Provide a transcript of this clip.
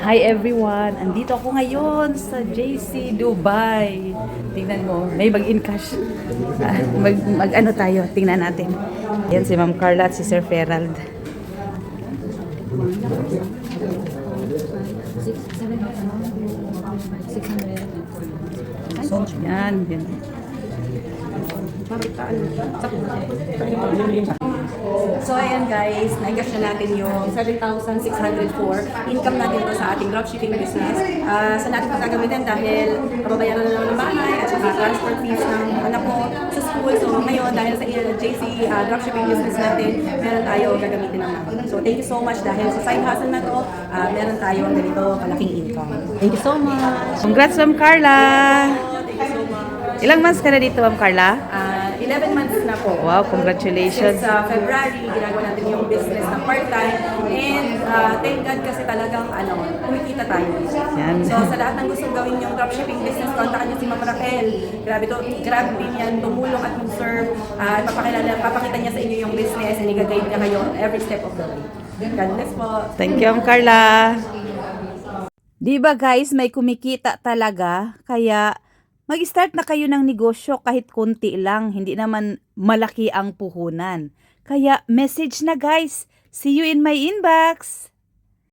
Hi everyone! Andito ako ngayon sa JC Dubai. Tingnan mo, may bag-in cash. Mag-ano tayo, tingnan natin. Yan si Ma'am Carla at si Sir Ferald. Yan, yan. So ayan guys, naigas na natin yung 7,604. Income natin to sa ating dropshipping business. Sa natin ito gagamitin dahil mababayaran na naman ng bahay at saka transfer fees ng anak ko sa school. So ngayon dahil sa JC dropshipping business natin, meron tayo gagamitin ng natin. So thank you so much dahil sa side hustle na to, meron tayong ganito kalaking income. Thank you so much! Congrats Ma'am Carla! Thank you so much! Ilang months ka na dito Ma'am Carla? 11 months na po. Wow, congratulations! Since February, ginagawa natin yung business ng part-time. And thank God kasi talagang kumikita tayo. Yan. So sa lahat ng gustong gawin yung dropshipping business, kontakan niyo si Ma'am Raquel. Grabe din yan, tumulong at mag-serve. Papakita niya sa inyo yung business and i-guide niya kayo every step of the way. God bless po. Thank you Ma'am Carla! Diba guys, may kumikita talaga, kaya mag-start na kayo ng negosyo kahit konti lang, hindi naman malaki ang puhunan. Kaya message na guys, see you in my inbox!